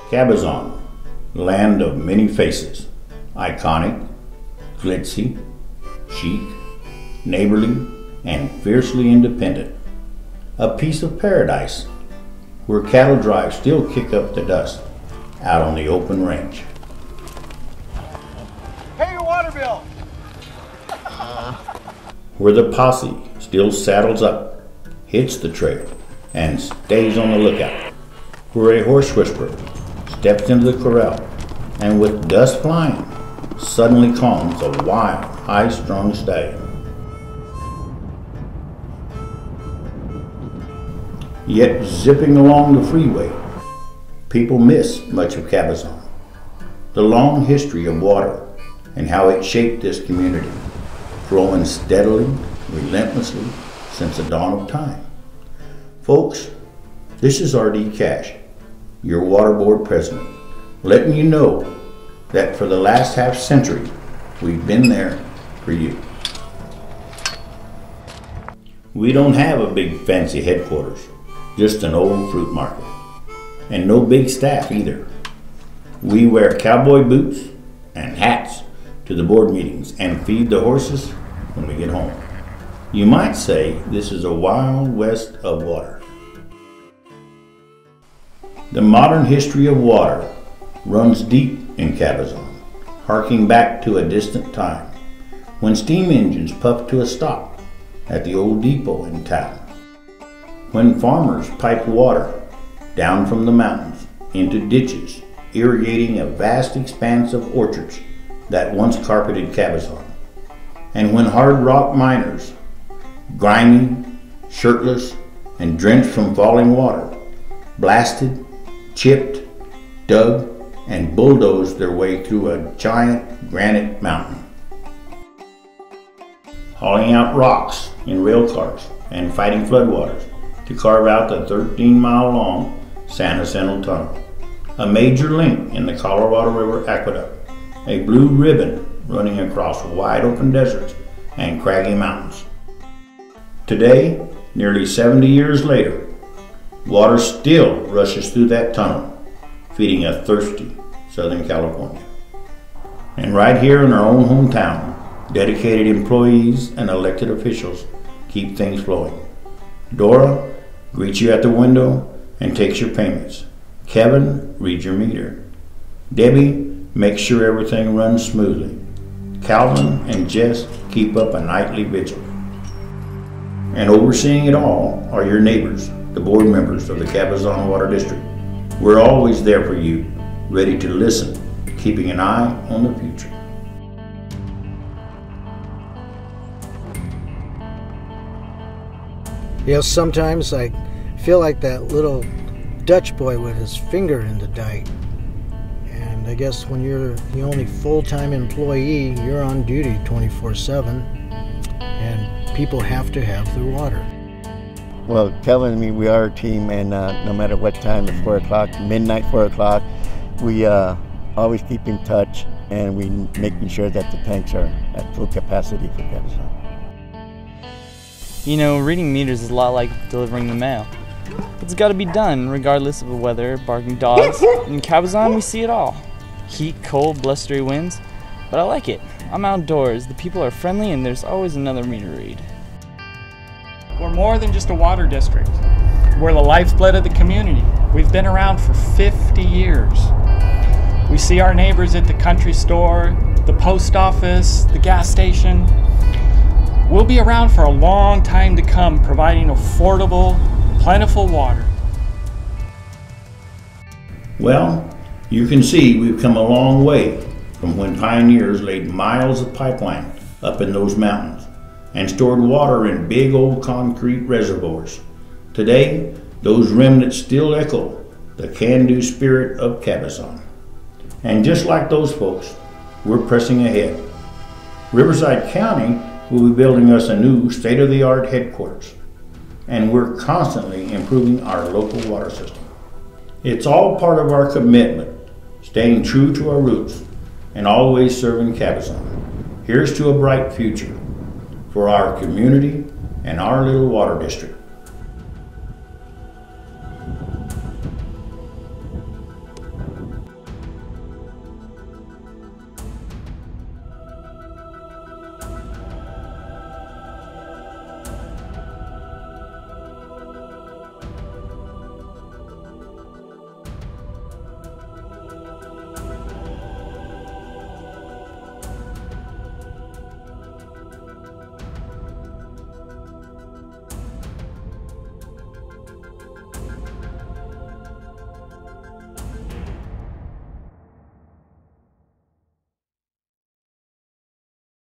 Cabazon, land of many faces, iconic, glitzy, chic, neighborly, and fiercely independent. A piece of paradise where cattle drives still kick up the dust out on the open range. Pay your water bill! Where the posse still saddles up, hits the trail, and stays on the lookout. Where a horse whisperer steps into the corral and with dust flying, suddenly calms a wild, high-strung stallion. Yet zipping along the freeway, people miss much of Cabazon, the long history of water and how it shaped this community, flowing steadily, relentlessly since the dawn of time. Folks, this is R.D. Cash, your water board president, letting you know that for the last half century, we've been there for you. We don't have a big fancy headquarters, just an old fruit market, and no big staff either. We wear cowboy boots and hats to the board meetings and feed the horses when we get home. You might say this is a wild west of water. The modern history of water runs deep in Cabazon, harking back to a distant time when steam engines puffed to a stop at the old depot in town, when farmers piped water down from the mountains into ditches, irrigating a vast expanse of orchards that once carpeted Cabazon, and when hard rock miners, grimy, shirtless, and drenched from falling water, blasted, chipped, dug, and bulldozed their way through a giant granite mountain, hauling out rocks in rail cars and fighting floodwaters to carve out the 13-mile-long San Jacinto Tunnel, a major link in the Colorado River Aqueduct, a blue ribbon running across wide-open deserts and craggy mountains. Today, nearly 70 years later, water still rushes through that tunnel, feeding a thirsty Southern California. And right here in our own hometown, dedicated employees and elected officials keep things flowing. Dora greets you at the window and takes your payments. Kevin reads your meter. Debbie makes sure everything runs smoothly. Calvin and Jess keep up a nightly vigil. And overseeing it all are your neighbors, the board members of the Cabazon Water District. We're always there for you, ready to listen, keeping an eye on the future. You know, sometimes I feel like that little Dutch boy with his finger in the dike. And I guess when you're the only full-time employee, you're on duty 24/7, and people have to have their water. Well, Kevin and me, we are a team, and no matter what time, at 4 o'clock, midnight, 4 o'clock, we always keep in touch, and we making sure that the tanks are at full capacity for Cabazon. You know, reading meters is a lot like delivering the mail. It's got to be done, regardless of the weather, barking dogs. In Cabazon, we see it all. Heat, cold, blustery winds. But I like it. I'm outdoors, the people are friendly, and there's always another meter to read. We're more than just a water district. We're the lifeblood of the community. We've been around for 50 years. We see our neighbors at the country store, the post office, the gas station. We'll be around for a long time to come, providing affordable, plentiful water. Well, you can see we've come a long way from when pioneers laid miles of pipeline up in those mountains and stored water in big old concrete reservoirs. Today, those remnants still echo the can-do spirit of Cabazon. And just like those folks, we're pressing ahead. Riverside County will be building us a new state-of-the-art headquarters, and we're constantly improving our local water system. It's all part of our commitment, staying true to our roots and always serving Cabazon. Here's to a bright future for our community and our little water district.